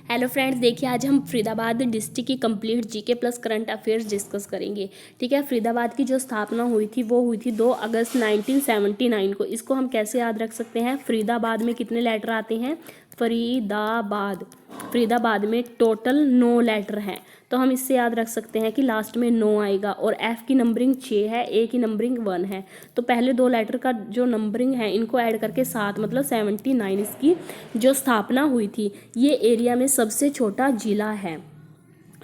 Hello friends, देखिए आज हम फरीदाबाद डिस्ट्रिक्ट की complete GK plus current affairs discuss करेंगे। ठीक है, फरीदाबाद की जो स्थापना हुई थी वो हुई थी 2 अगस्त 1979 को। इसको हम कैसे याद रख सकते हैं? फरीदाबाद में कितने लेटर आते हैं? फरीदाबाद में टोटल 9 लेटर हैं, तो हम इससे याद रख सकते हैं कि लास्ट में 9 आएगा। और एफ की नंबरिंग 6 है, ए की नंबरिंग 1 है, तो पहले 2 लेटर का जो नंबरिंग है इनको ऐड करके 7 मतलब 79 इसकी जो स्थापना हुई थी। ये एरिया में सबसे छोटा जिला है।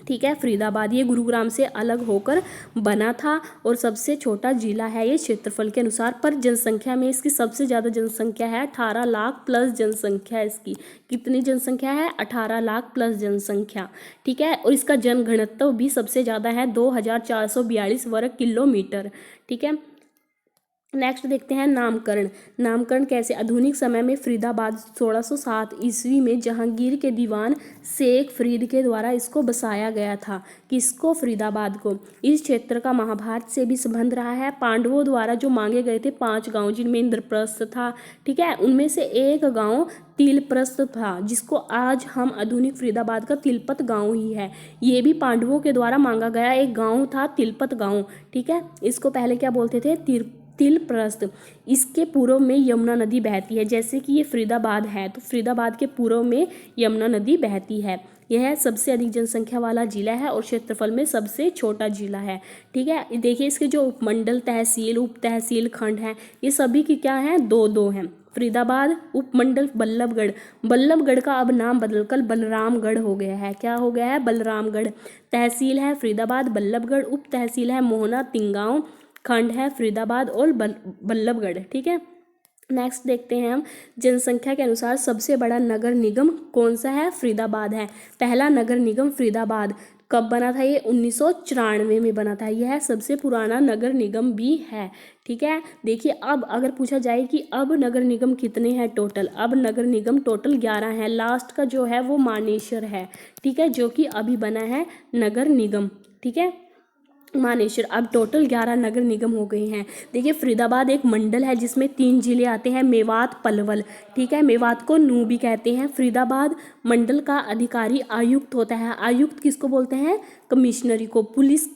ठीक है, फरीदाबाद ये गुरुग्राम से अलग होकर बना था और सबसे छोटा जिला है ये क्षेत्रफल के अनुसार। पर जनसंख्या में इसकी सबसे ज़्यादा जनसंख्या है, 18 लाख प्लस जनसंख्या है इसकी। कितनी जनसंख्या है? 18 लाख प्लस जनसंख्या। ठीक है, और इसका जनघनत्व भी सबसे ज़्यादा है, 2442 वर्ग किलोमीटर। ठीक है, नेक्स्ट देखते हैं नामकरण कैसे? आधुनिक समय में फरीदाबाद 1607 ईस्वी में जहांगीर के दीवान शेख फरीद के द्वारा इसको बसाया गया था। किसको? फरीदाबाद को। इस क्षेत्र का महाभारत से भी संबंध रहा है। पांडवों द्वारा जो मांगे गए थे 5 गांव, जिनमें इंद्रप्रस्थ था, ठीक है, उनमें से एक गांव तिलप्रस्थ था, जिसको आज हम आधुनिक फरीदाबाद का तिलपत गांव ही है। ये भी पांडवों के द्वारा मांगा गया एक गांव था, तिलपत गांव। ठीक है, इसको पहले क्या बोलते थे? तिलप्रस्थ। इसके पूर्व में यमुना नदी बहती है। जैसे कि ये फरीदाबाद है, तो फरीदाबाद के पूर्व में यमुना नदी बहती है। यह सबसे अधिक जनसंख्या वाला जिला है और क्षेत्रफल में सबसे छोटा जिला है। ठीक है, देखिए इसके जो उपमंडल, तहसील, उप तहसील, खंड हैं, ये सभी की क्या हैं? 2-2 हैं। फरीदाबाद उपमंडल बल्लभगढ़ का अब नाम बदलकर बलरामगढ़ हो गया है। क्या हो गया है? बलरामगढ़। तहसील है फरीदाबाद बल्लभगढ़, उप तहसील है मोहना तिंगांव, खंड है फरीदाबाद और बल्लभगढ़। ठीक है, नेक्स्ट देखते हैं हम जनसंख्या के अनुसार सबसे बड़ा नगर निगम कौन सा है? फरीदाबाद है। पहला नगर निगम फरीदाबाद कब बना था? ये 1994 में बना था। यह सबसे पुराना नगर निगम भी है। ठीक है, देखिए अब अगर पूछा जाए कि अब नगर निगम कितने हैं टोटल, अब नगर निगम टोटल 11 हैं। लास्ट का जो है वो मानेसर है, ठीक है, जो कि अभी बना है नगर निगम। ठीक है, मानेसर। अब टोटल 11 नगर निगम हो गए हैं। देखिए फरीदाबाद एक मंडल है जिसमें 3 जिले आते हैं, मेवात, पलवल। ठीक है, मेवात को नू भी कहते हैं। फरीदाबाद मंडल का अधिकारी आयुक्त होता है। आयुक्त किसको बोलते हैं? कमिश्नरी को।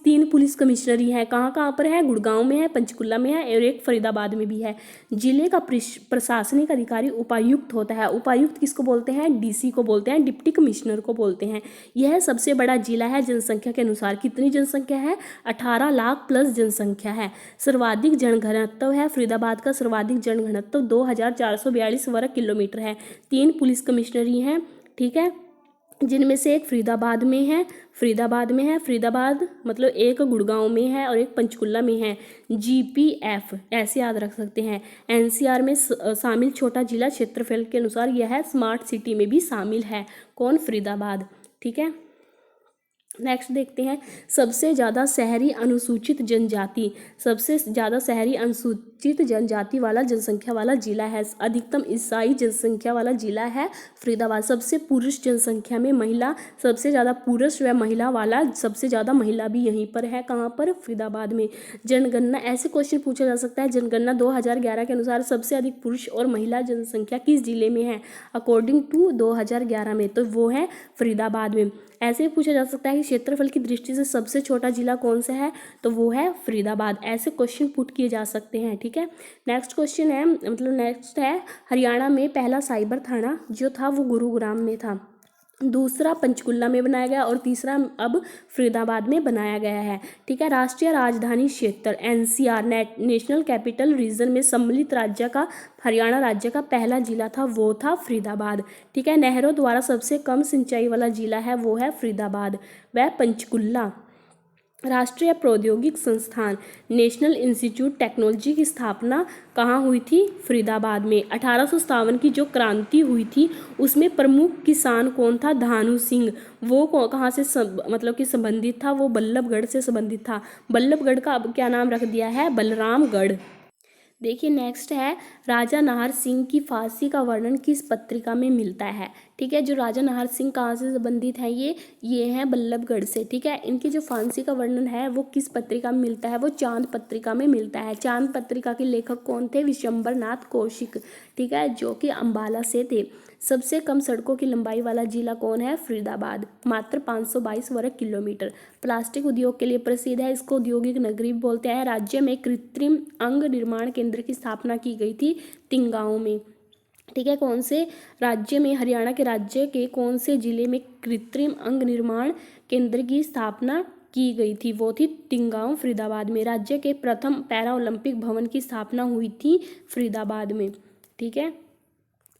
3 पुलिस कमिश्नरी हैं। कहाँ कहाँ पर है? गुड़गांव में है, पंचकुला में है और एक फरीदाबाद में भी है। जिले का प्रशासनिक अधिकारी उपायुक्त होता है। उपायुक्त किसको बोलते हैं? डीसी को बोलते हैं, डिप्टी कमिश्नर को बोलते हैं। यह सबसे बड़ा जिला है जनसंख्या के अनुसार। कितनी जनसंख्या है? 18 लाख प्लस जनसंख्या है। सर्वाधिक जनघनत्व है, फरीदाबाद का सर्वाधिक जनघनत्व 2442 वर्ग किलोमीटर है। 3 पुलिस कमिश्नरी हैं, ठीक है, जिनमें से एक फरीदाबाद में है। फरीदाबाद मतलब एक गुड़गांव में है और एक पंचकुला में है। जीपीएफ ऐसे याद रख सकते हैं। एनसीआर में शामिल छोटा जिला क्षेत्रफल के अनुसार यह स्मार्ट सिटी में भी शामिल है। कौन? फरीदाबाद। ठीक है, नेक्स्ट देखते हैं सबसे ज़्यादा शहरी अनुसूचित जनजाति वाला जनसंख्या वाला जिला है। अधिकतम ईसाई जनसंख्या वाला जिला है फरीदाबाद। सबसे पुरुष जनसंख्या में महिला, सबसे ज़्यादा पुरुष व महिला वाला, सबसे ज़्यादा महिला भी यहीं पर है। कहाँ पर? फरीदाबाद में। जनगणना, ऐसे क्वेश्चन पूछा जा सकता है। जनगणना 2011 के अनुसार सबसे अधिक पुरुष और महिला जनसंख्या किस जिले में है? अकॉर्डिंग टू 2011 में, तो वो है फरीदाबाद में। ऐसे पूछा जा सकता है कि क्षेत्रफल की दृष्टि से सबसे छोटा जिला कौन सा है? तो वो है फरीदाबाद। ऐसे क्वेश्चन पुट किए जा सकते हैं। ठीक है, नेक्स्ट क्वेश्चन है, नेक्स्ट है हरियाणा में पहला साइबर थाना जो था वो गुरुग्राम में था। दूसरा पंचकुला में बनाया गया और तीसरा अब फरीदाबाद में बनाया गया है। ठीक है, राष्ट्रीय राजधानी क्षेत्र एनसीआर नेशनल कैपिटल रीजन में सम्मिलित राज्य का हरियाणा राज्य का पहला जिला था, वो था फरीदाबाद। ठीक है, नहरों द्वारा सबसे कम सिंचाई वाला जिला है, वो है फरीदाबाद व पंचकुला। राष्ट्रीय प्रौद्योगिक संस्थान नेशनल इंस्टीट्यूट टेक्नोलॉजी की स्थापना कहाँ हुई थी? फरीदाबाद में। 1857 की जो क्रांति हुई थी उसमें प्रमुख किसान कौन था? धानु सिंह। वो कहाँ से मतलब कि संबंधित था? वो बल्लभगढ़ से संबंधित था। बल्लभगढ़ का अब क्या नाम रख दिया है? बलरामगढ़। देखिए नेक्स्ट है राजा नाहर सिंह की फांसी का वर्णन किस पत्रिका में मिलता है? ठीक है। जो राजा नाहर सिंह कहाँ से संबंधित हैं ये हैं बल्लभगढ़ से, ठीक है। इनकी जो फांसी का वर्णन है वो किस पत्रिका में मिलता है, वो चांद पत्रिका में मिलता है। चांद पत्रिका के लेखक कौन थे, विशंबर नाथ कौशिक, ठीक है, जो कि अंबाला से थे। सबसे कम सड़कों की लंबाई वाला जिला कौन है, फरीदाबाद, मात्र 522 वर्ग किलोमीटर। प्लास्टिक उद्योग के लिए प्रसिद्ध है, इसको औद्योगिक नगरी बोलते हैं। राज्य में कृत्रिम अंग निर्माण केंद्र की स्थापना की गई थी तिंगाओं में, ठीक है। कौन से राज्य में, हरियाणा के राज्य के कौन से जिले में कृत्रिम अंग निर्माण केंद्र की स्थापना की गई थी, वो थी तिंगांव फरीदाबाद में। राज्य के प्रथम पैरा ओलंपिक भवन की स्थापना हुई थी फरीदाबाद में, ठीक है।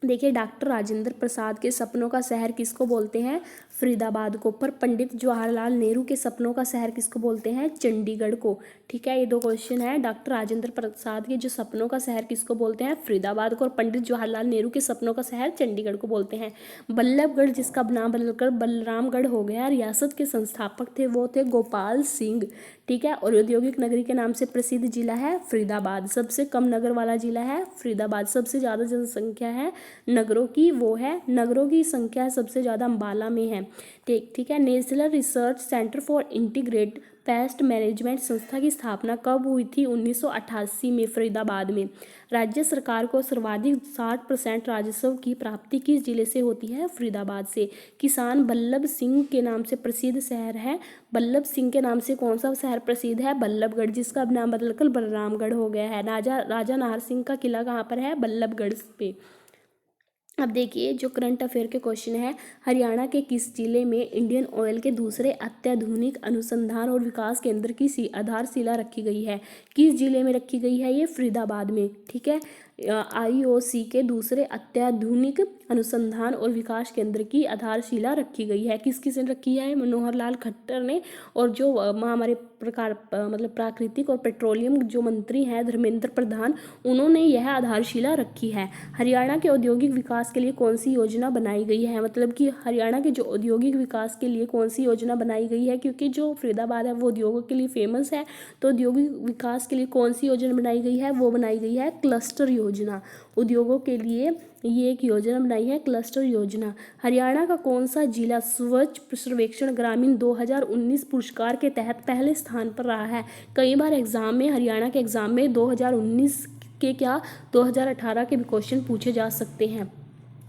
देखिए, डॉक्टर राजेंद्र प्रसाद के सपनों का शहर किसको बोलते हैं, फरीदाबाद को। पर पंडित जवाहरलाल नेहरू के सपनों का शहर किसको बोलते हैं, चंडीगढ़ को, ठीक है। ये दो क्वेश्चन है। डॉक्टर राजेंद्र प्रसाद के जो सपनों का शहर किसको बोलते हैं, फरीदाबाद को, और पंडित जवाहरलाल नेहरू के सपनों का शहर चंडीगढ़ को बोलते हैं। बल्लभगढ़, जिसका नाम बदलकर बलरामगढ़ हो गया, रियासत के संस्थापक थे वो थे गोपाल सिंह, ठीक है। और औद्योगिक नगरी के नाम से प्रसिद्ध जिला है फरीदाबाद। सबसे कम नगर वाला जिला है फरीदाबाद। सबसे ज़्यादा जनसंख्या है नगरों की, वो है, नगरों की संख्या सबसे ज़्यादा अंबाला में है, ठीक है। National research centre for integrated pest management संस्था की स्थापना कब हुई थी, 1988 में, फरीदाबाद में। राज्य सरकार को सर्वाधिक 60% राजस्व की प्राप्ति किस जिले से होती है, फरीदाबाद से। किसान बल्लभ सिंह के नाम से प्रसिद्ध शहर है, बल्लभ सिंह के नाम से कौन सा शहर प्रसिद्ध है, बल्लभगढ़, जिसका अब नाम बदलकर बलरामगढ़ हो गया है। राजा नाहर सिंह का किला कहाँ पर है, बल्लभगढ़ पे। अब देखिए, जो करंट अफेयर के क्वेश्चन है, हरियाणा के किस जिले में इंडियन ऑयल के दूसरे अत्याधुनिक अनुसंधान और विकास केंद्र की आधारशिला रखी गई है, किस जिले में रखी गई है, ये फरीदाबाद में, ठीक है। IOC के दूसरे अत्याधुनिक अनुसंधान और विकास केंद्र की आधारशिला रखी गई है, किस किसने रखी है, मनोहर लाल खट्टर ने, और जो हमारे मतलब प्राकृतिक और पेट्रोलियम जो मंत्री हैं धर्मेंद्र प्रधान, उन्होंने यह आधारशिला रखी है। हरियाणा के औद्योगिक विकास के लिए कौन सी योजना बनाई गई है, मतलब कि हरियाणा के जो औद्योगिक विकास के लिए कौन सी योजना बनाई गई है, क्योंकि जो फरीदाबाद है वो उद्योगों के लिए फेमस है, तो औद्योगिक विकास के लिए कौन सी योजना बनाई गई है, वो बनाई गई है क्लस्टर योजना। उद्योगों के लिए ये एक योजना बनाई है, क्लस्टर योजना। हरियाणा का कौन सा जिला स्वच्छ सर्वेक्षण ग्रामीण 2019 पुरस्कार के तहत पहले स्थान पर रहा है। कई बार एग्जाम में, हरियाणा के एग्जाम में 2019 के क्या 2018 के भी क्वेश्चन पूछे जा सकते हैं,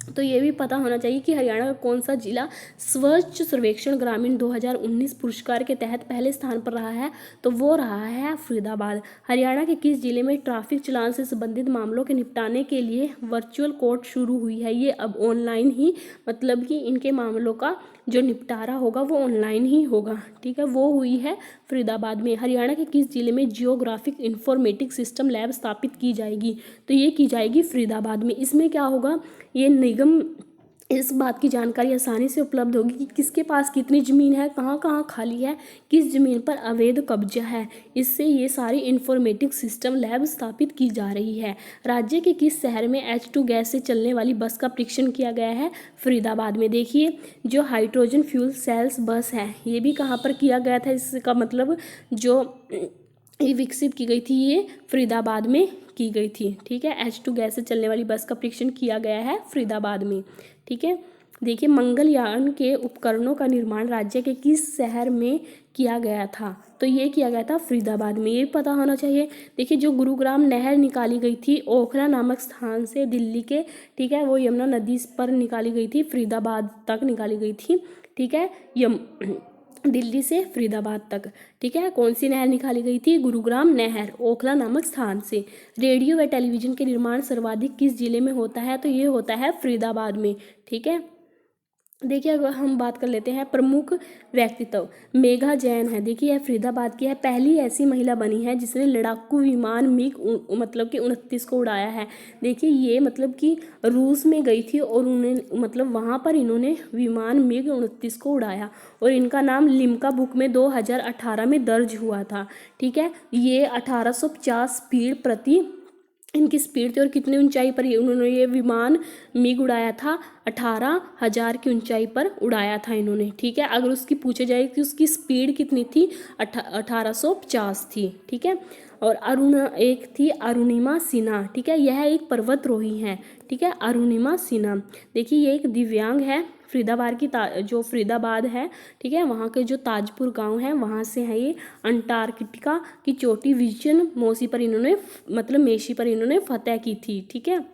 तो ये भी पता होना चाहिए कि हरियाणा का कौन सा जिला स्वच्छ सर्वेक्षण ग्रामीण 2019 पुरस्कार के तहत पहले स्थान पर रहा है, तो वो रहा है फरीदाबाद। हरियाणा के किस जिले में ट्रैफिक चालान से संबंधित मामलों के निपटाने के लिए वर्चुअल कोर्ट शुरू हुई है, ये अब ऑनलाइन ही, मतलब कि इनके मामलों का जो निपटारा होगा वो ऑनलाइन ही होगा, ठीक है, वो हुई है फरीदाबाद में। हरियाणा के किस जिले में जियोग्राफिक इंफॉर्मेटिक्स सिस्टम लैब स्थापित की जाएगी, तो ये की जाएगी फरीदाबाद में। इसमें क्या होगा, ये निगम, इस बात की जानकारी आसानी से उपलब्ध होगी कि किसके पास कितनी ज़मीन है, कहाँ कहाँ खाली है, किस ज़मीन पर अवैध कब्जा है। इससे ये सारी इंफॉर्मेटिक सिस्टम लैब स्थापित की जा रही है। राज्य के किस शहर में H2 गैस से चलने वाली बस का परीक्षण किया गया है, फरीदाबाद में। देखिए, जो हाइड्रोजन फ्यूल सेल्स बस है, ये भी कहाँ पर किया गया था, इसका मतलब जो ये विकसित की गई थी, ये फरीदाबाद में की गई थी, ठीक है। H2 गैस से चलने वाली बस का परीक्षण किया गया है फरीदाबाद में, ठीक है। देखिए, मंगलयान के उपकरणों का निर्माण राज्य के किस शहर में किया गया था, तो ये किया गया था फरीदाबाद में, ये पता होना चाहिए। देखिए, जो गुरुग्राम नहर निकाली गई थी ओखला नामक स्थान से दिल्ली के, ठीक है, वो यमुना नदी पर निकाली गई थी, फरीदाबाद तक निकाली गई थी, ठीक है, दिल्ली से फरीदाबाद तक, ठीक है। कौन सी नहर निकाली गई थी, गुरुग्राम नहर, ओखला नामक स्थान से। रेडियो व टेलीविजन के निर्माण सर्वाधिक किस जिले में होता है, तो ये होता है फरीदाबाद में, ठीक है। देखिए, अगर हम बात कर लेते हैं प्रमुख व्यक्तित्व, मेघा जैन है, देखिए यह फरीदाबाद की है, पहली ऐसी महिला बनी है जिसने लड़ाकू विमान मिग मतलब कि 29 को उड़ाया है। देखिए, ये मतलब कि रूस में गई थी और उन्हें मतलब वहाँ पर इन्होंने विमान मिग 29 को उड़ाया, और इनका नाम लिम्का बुक में 2018 में दर्ज हुआ था, ठीक है। ये 1850 स्पीड प्रति इनकी स्पीड थी, और कितनी ऊंचाई पर उन्होंने ये विमान मिग उड़ाया था, 18,000 की ऊंचाई पर उड़ाया था इन्होंने, ठीक है। अगर उसकी पूछे जाए कि उसकी स्पीड कितनी थी, 1850 थी, ठीक है। और एक थी अरुणिमा सिन्हा, ठीक है, यह एक पर्वतरोही हैं, ठीक है, अरुणिमा सिन्हा। देखिए ये एक दिव्यांग है, फरीदाबाद की जो फरीदाबाद है, ठीक है, वहाँ के जो ताजपुर गांव है वहाँ से है ये। अंटार्कटिका की चोटी विजन मोसी पर इन्होंने मतलब मेशी पर इन्होंने फतह की थी, ठीक है।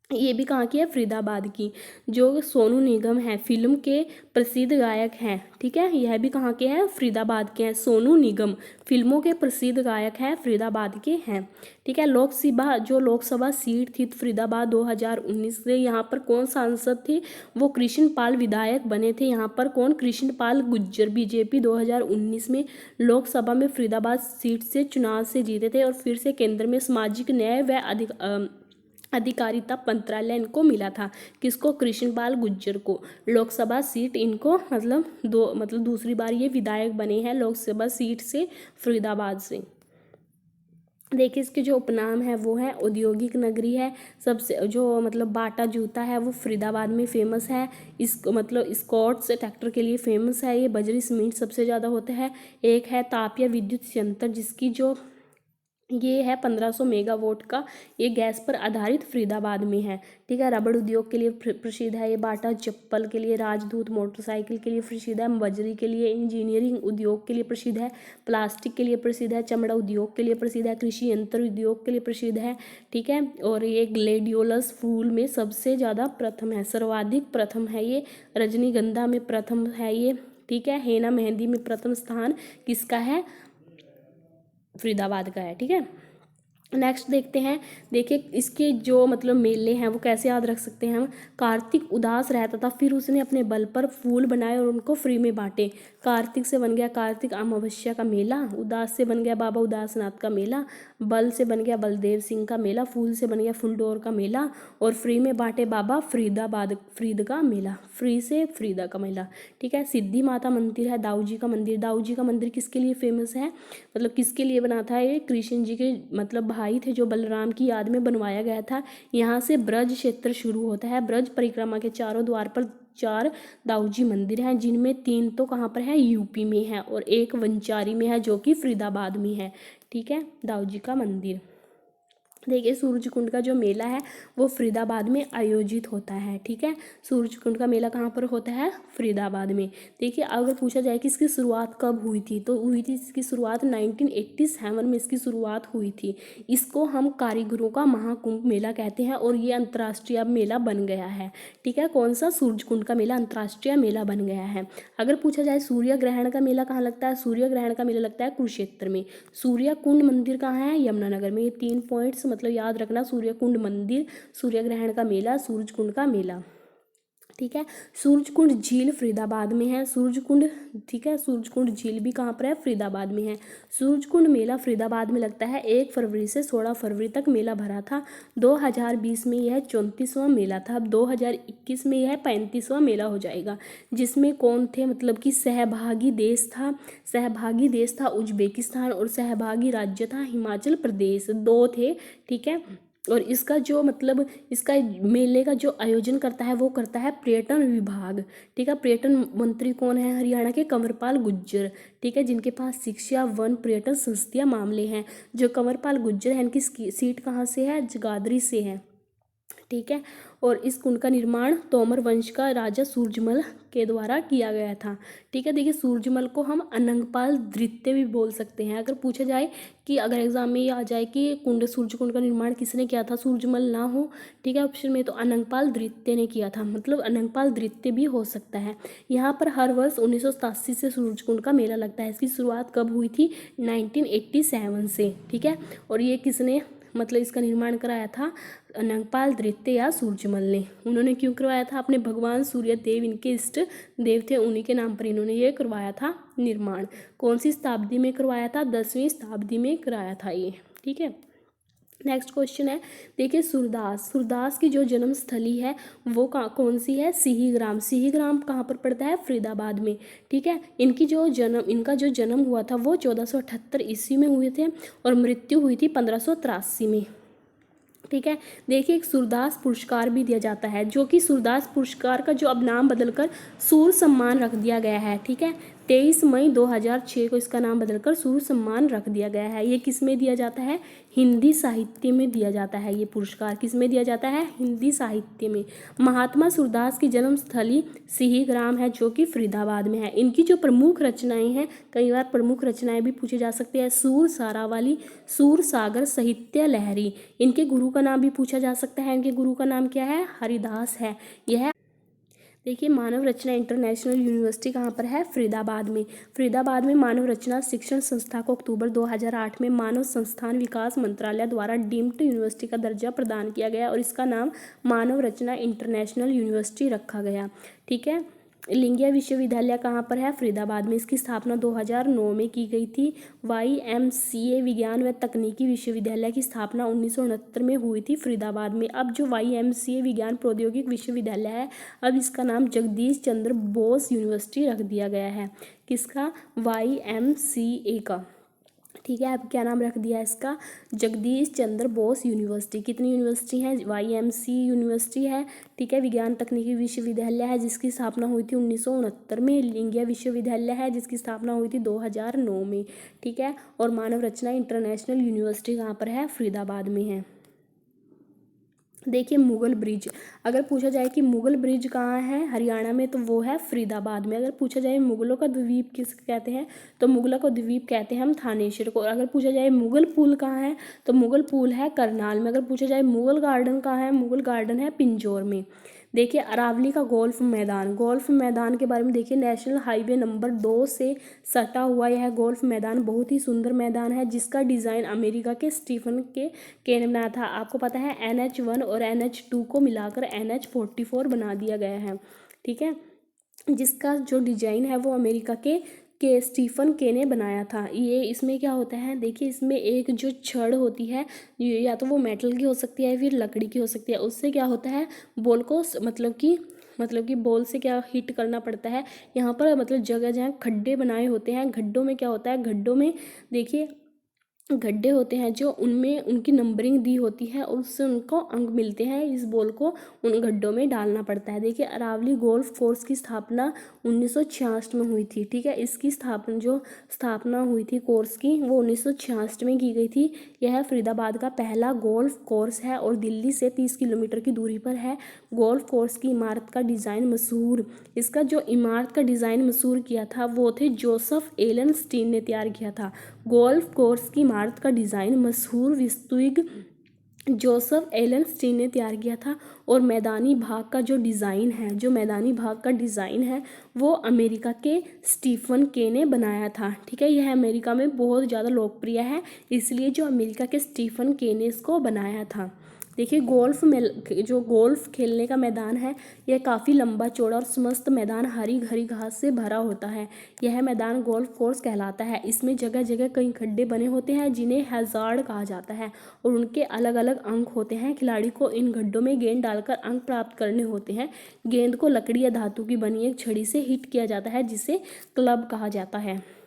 ये भी कहाँ की है, फरीदाबाद की। जो सोनू निगम है फिल्म के प्रसिद्ध गायक हैं, ठीक है, यह भी कहाँ के हैं, फरीदाबाद के हैं। सोनू निगम फिल्मों के प्रसिद्ध गायक हैं, फरीदाबाद के हैं, ठीक है। लोकसभा सीट थी फरीदाबाद 2019 से, यहाँ पर कौन सांसद थे, वो कृष्ण पाल विधायक बने थे। यहाँ पर कौन, कृष्ण पाल गुर्जर बीजेपी 2019 में लोकसभा में फरीदाबाद सीट से चुनाव से जीते थे और फिर से केंद्र में सामाजिक न्याय व अधिकारिता मंत्रालय इनको मिला था। किसको, कृष्णपाल गुर्जर को। लोकसभा सीट इनको मतलब दूसरी बार ये विधायक बने हैं लोकसभा सीट से फरीदाबाद से। देखिए इसके जो उपनाम है वो है औद्योगिक नगरी है। सबसे जो मतलब बाटा जूता है वो फरीदाबाद में फेमस है। स्कॉट्स ट्रैक्टर के लिए फेमस है ये। बजरी सीमेंट सबसे ज़्यादा होता है। एक है तापीय विद्युत संयंत्र जिसकी जो ये है 1500 मेगावाट का, ये गैस पर आधारित फरीदाबाद में है, ठीक है। रबड़ उद्योग के लिए प्रसिद्ध है ये। बाटा चप्पल के लिए, राजदूत मोटरसाइकिल के लिए प्रसिद्ध है। बजरी के लिए, इंजीनियरिंग उद्योग के लिए प्रसिद्ध है। प्लास्टिक के लिए प्रसिद्ध है। चमड़ा उद्योग के लिए प्रसिद्ध है। कृषि यंत्र उद्योग के लिए प्रसिद्ध है, ठीक है। और ये ग्लेडियोलस फूल में सबसे ज़्यादा प्रथम है, सर्वाधिक प्रथम है ये। रजनीगंधा में प्रथम है ये, ठीक है। हेना मेहंदी में प्रथम स्थान किसका है, फरीदाबाद का है, ठीक है। नेक्स्ट देखते हैं। देखिए इसके जो मतलब मेले हैं वो कैसे याद रख सकते हैं हम। कार्तिक उदास रहता था, फिर उसने अपने बल पर फूल बनाए और उनको फ्री में बांटे। कार्तिक से बन गया कार्तिक अमावस्या का मेला। उदास से बन गया बाबा उदासनाथ का मेला। बल से बन गया बलदेव सिंह का मेला। फूल से बन गया फुलडोर का मेला। और फ्री में बांटे बाबा फ्रीद का मेला, फ्री से फरीदा का मेला, ठीक है। सिद्धि माता मंदिर है, दाऊ जी का मंदिर। दाऊ जी का मंदिर किसके लिए फेमस है, मतलब किसके लिए बना था ये, कृष्ण जी के मतलब भाई थे जो बलराम की याद में बनवाया गया था। यहाँ से ब्रज क्षेत्र शुरू होता है। ब्रज परिक्रमा के चारों द्वार पर 4 दाऊजी मंदिर हैं, जिनमें 3 तो कहाँ पर है, यूपी में है, और एक वंचारी में है जो कि फरीदाबाद में है, ठीक है, दाऊजी का मंदिर। देखिए सूरज कुंड का जो मेला है वो फरीदाबाद में आयोजित होता है, ठीक है। सूरज कुंड का मेला कहाँ पर होता है, फरीदाबाद में। देखिए अगर पूछा जाए कि इसकी शुरुआत कब हुई थी, तो हुई थी इसकी शुरुआत 1987 में इसकी शुरुआत हुई थी। इसको हम कारीगरों का महाकुंभ मेला कहते हैं और ये अंतर्राष्ट्रीय मेला बन गया है, ठीक है। कौन सा, सूरज कुंड का मेला अंतर्राष्ट्रीय मेला बन गया है। अगर पूछा जाए सूर्य ग्रहण का मेला कहाँ लगता है, सूर्य ग्रहण का मेला लगता है कुरुक्षेत्र में। सूर्य कुंड मंदिर कहाँ है, यमुनानगर में। ये 3 पॉइंट्स मतलब याद रखना, सूर्य कुंड मंदिर, सूर्य ग्रहण का मेला, सूरज कुंड का मेला, ठीक है। सूरज कुंड झील फरीदाबाद में है, सूरज कुंड, ठीक है। सूरज कुंड झील भी कहाँ पर है, फरीदाबाद में है। सूरज कुंड मेला फरीदाबाद में लगता है। 1 फरवरी से 16 फरवरी तक मेला भरा था। 2020 में यह 34वां मेला था। अब 2021 में यह 35वां मेला हो जाएगा। जिसमें कौन थे, मतलब कि सहभागी देश था उज्बेकिस्तान और सहभागी राज्य था हिमाचल प्रदेश, 2 थे, ठीक है। और इसका जो मतलब इसका मेले का जो आयोजन करता है वो करता है पर्यटन विभाग, ठीक है। पर्यटन मंत्री कौन है, हरियाणा के कंवरपाल गुर्जर, ठीक है, जिनके पास शिक्षा, वन, पर्यटन, संस्कृति मामले हैं। जो कंवरपाल गुर्जर है इनकी सीट कहाँ से है, जगाधरी से है, ठीक है। और इस कुंड का निर्माण तोमर वंश का राजा सूरजमल के द्वारा किया गया था, ठीक है। देखिए सूरजमल को हम अनंगपाल द्वितीय भी बोल सकते हैं। अगर पूछा जाए कि अगर एग्जाम में ये आ जाए कि सूरज कुंड का निर्माण किसने किया था, सूरजमल ना हो, ठीक है, ऑप्शन में, तो अनंगपाल द्वितीय ने किया था, मतलब अनंगपाल द्वितीय भी हो सकता है। यहाँ पर हर वर्ष 1987 से सूरज कुंड का मेला लगता है। इसकी शुरुआत कब हुई थी, 1987 से, ठीक है। और ये किसने मतलब इसका निर्माण कराया था, अनंगपाल द्वितीय या सूरजमल ने। उन्होंने क्यों करवाया था, अपने भगवान सूर्य देव इनके इष्ट देव थे, उन्हीं के नाम पर इन्होंने ये करवाया था निर्माण। कौन सी शताब्दी में करवाया था, 10वीं शताब्दी में कराया था ये, ठीक है। नेक्स्ट क्वेश्चन है, देखिए सूरदास की जो जन्म स्थली है वो कौन सी है, सिहीग्राम। सिहीग्राम कहाँ पर पड़ता है, फरीदाबाद में, ठीक है। इनका जो जन्म हुआ था वो 1478 ईस्वी में हुए थे और मृत्यु हुई थी 1583 में, ठीक है। देखिए एक सूरदास पुरस्कार भी दिया जाता है, जो कि सूरदास पुरस्कार का जो अब नाम बदलकर सूर सम्मान रख दिया गया है, ठीक है। 23 मई 2006 को इसका नाम बदलकर सूर्य सम्मान रख दिया गया है। ये किस में दिया जाता है? हिंदी साहित्य में दिया जाता है। ये पुरस्कार किस में दिया जाता है? हिंदी साहित्य में। महात्मा सूरदास की जन्मस्थली सिहीग्राम है, जो कि फरीदाबाद में है। इनकी जो प्रमुख रचनाएं हैं, कई बार प्रमुख रचनाएं भी पूछी जा सकती है। सूर सारावाली, सूर सागर, साहित्य लहरी। इनके गुरु का नाम भी पूछा जा सकता है। इनके गुरु का नाम क्या है? हरिदास है। यह देखिए, मानव रचना इंटरनेशनल यूनिवर्सिटी कहाँ पर है? फरीदाबाद में। फरीदाबाद में मानव रचना शिक्षण संस्था को अक्टूबर 2008 में मानव संस्थान विकास मंत्रालय द्वारा डीम्ड यूनिवर्सिटी का दर्जा प्रदान किया गया और इसका नाम मानव रचना इंटरनेशनल यूनिवर्सिटी रखा गया। ठीक है। लिंगिया विश्वविद्यालय कहाँ पर है? फरीदाबाद में। इसकी स्थापना 2009 में की गई थी। YMCA विज्ञान व तकनीकी विश्वविद्यालय की स्थापना 1969 में हुई थी फरीदाबाद में। अब जो YMCA विज्ञान प्रौद्योगिक विश्वविद्यालय है, अब इसका नाम जगदीश चंद्र बोस यूनिवर्सिटी रख दिया गया है। किसका? YMCA का। ठीक है, अब क्या नाम रख दिया है इसका? जगदीश चंद्र बोस यूनिवर्सिटी। कितनी यूनिवर्सिटी है? YMCA यूनिवर्सिटी है। ठीक है, विज्ञान तकनीकी विश्वविद्यालय है जिसकी स्थापना हुई थी 1969 में। लिंगिया विश्वविद्यालय है जिसकी स्थापना हुई थी 2009 में। ठीक है, और मानव रचना इंटरनेशनल यूनिवर्सिटी कहाँ पर है? फरीदाबाद में है। देखिए, मुगल ब्रिज, अगर पूछा जाए कि मुगल ब्रिज कहाँ है हरियाणा में, तो वो है फरीदाबाद में। अगर पूछा जाए मुगलों का द्वीप किस कहते हैं, तो मुगलों का द्वीप कहते हैं हम थानेश्वर को। अगर पूछा जाए मुगल पुल कहाँ है, तो मुगल पुल है करनाल में। अगर पूछा जाए मुगल गार्डन कहाँ है, मुगल गार्डन है पिंजौर में। देखिए, अरावली का गोल्फ मैदान, गोल्फ मैदान के बारे में देखिए, नेशनल हाईवे नंबर 2 से सटा हुआ यह गोल्फ मैदान बहुत ही सुंदर मैदान है, जिसका डिज़ाइन अमेरिका के स्टीफन के ने बनाया था। आपको पता है NH1 और NH2 को मिलाकर NH44 बना दिया गया है। ठीक है, जिसका जो डिजाइन है वो अमेरिका के स्टीफन के ने बनाया था। ये इसमें क्या होता है, देखिए इसमें एक जो छड़ होती है, या तो वो मेटल की हो सकती है फिर लकड़ी की हो सकती है। उससे क्या होता है, बॉल को मतलब कि बॉल से क्या हिट करना पड़ता है। यहाँ पर मतलब जगह जहाँ खड्डे बनाए होते हैं, गड्ढों में क्या होता है, गड्ढों में देखिए गड्ढे होते हैं जो उनमें उनकी नंबरिंग दी होती है और उससे उनको अंक मिलते हैं। इस बॉल को उन गड्ढों में डालना पड़ता है। देखिए, अरावली गोल्फ कोर्स की स्थापना 1966 में हुई थी। ठीक है, इसकी स्थापना हुई थी कोर्स की, वो 1966 में की गई थी। यह फरीदाबाद का पहला गोल्फ कोर्स है और दिल्ली से 30 किलोमीटर की दूरी पर है। गोल्फ कोर्स की इमारत का डिज़ाइन मशहूर, इसका जो इमारत का डिज़ाइन मशहूर किया था वो थे जोसेफ एलन स्टीन ने तैयार किया था। गोल्फ कोर्स की इमारत का डिज़ाइन मशहूर विस्तुग जोसेफ एलन स्टीन ने तैयार किया था। और मैदानी भाग का जो मैदानी भाग का डिज़ाइन है वो अमेरिका के स्टीफन के ने बनाया था। ठीक है, यह अमेरिका में बहुत ज़्यादा लोकप्रिय है, इसलिए जो अमेरिका के स्टीफन के ने इसको बनाया था। देखिए, जो गोल्फ खेलने का मैदान है यह काफ़ी लंबा चौड़ा और समस्त मैदान हरी भरी घास से भरा होता है। यह मैदान गोल्फ कोर्स कहलाता है। इसमें जगह जगह कई खड्डे बने होते हैं जिन्हें हैज़ार्ड कहा जाता है और उनके अलग अलग अंक होते हैं। खिलाड़ी को इन गड्ढों में गेंद डालकर अंक प्राप्त करने होते हैं। गेंद को लकड़ी या धातु की बनी एक छड़ी से हिट किया जाता है जिसे क्लब कहा जाता है।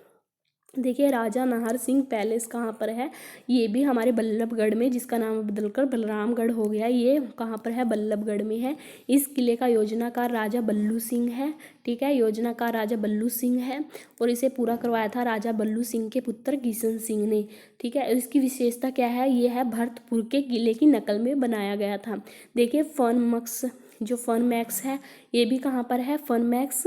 देखिए, राजा नाहर सिंह पैलेस कहाँ पर है, ये भी हमारे बल्लभगढ़ में, जिसका नाम बदलकर बलरामगढ़ हो गया। ये कहाँ पर है, बल्लभगढ़ में है। इस किले का योजनाकार राजा बल्लू सिंह है। ठीक है, योजनाकार राजा बल्लू सिंह है और इसे पूरा करवाया था राजा बल्लू सिंह के पुत्र किशन सिंह ने। ठीक है, इसकी विशेषता क्या है, ये है भरतपुर के किले की नकल में बनाया गया था। देखिए, फनमैक्स है, ये भी कहाँ पर है, फनमैक्स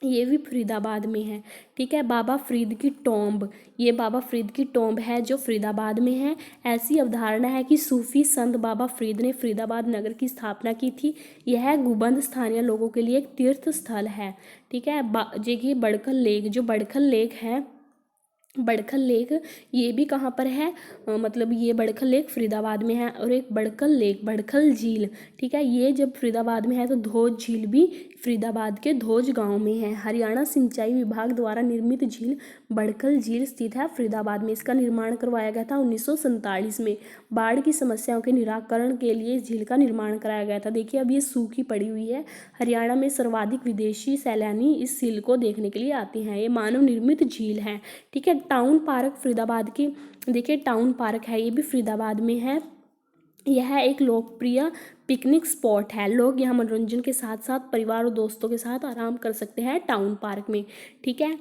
ये भी फरीदाबाद में है। ठीक है, बाबा फरीद की टॉम्ब, ये बाबा फरीद की टॉम्ब है जो फरीदाबाद में है। ऐसी अवधारणा है कि सूफी संत बाबा फरीद ने फरीदाबाद नगर की स्थापना की थी। यह गुंबद स्थानीय लोगों के लिए एक तीर्थ स्थल है। ठीक है, देखिए बड़खल लेक है, बड़खल लेक ये भी कहाँ पर है, मतलब ये बड़खल लेक फरीदाबाद में है। और एक बड़खल झील, ठीक है, ये जब फरीदाबाद में है तो धोज झील भी फरीदाबाद के धोज गांव में है। हरियाणा सिंचाई विभाग द्वारा निर्मित झील बड़खल झील स्थित है फरीदाबाद में। इसका निर्माण करवाया गया था 1947 में। बाढ़ की समस्याओं के निराकरण के लिए इस झील का निर्माण कराया गया था। देखिए, अब ये सूखी पड़ी हुई है। हरियाणा में सर्वाधिक विदेशी सैलानी इस झील को देखने के लिए आते हैं। ये मानव निर्मित झील है। ठीक है, टाउन पार्क फरीदाबाद की, देखिए टाउन पार्क है, ये भी फरीदाबाद में है। यह एक लोकप्रिय पिकनिक स्पॉट है। लोग यहाँ मनोरंजन के साथ साथ परिवार और दोस्तों के साथ आराम कर सकते हैं टाउन पार्क में। ठीक है,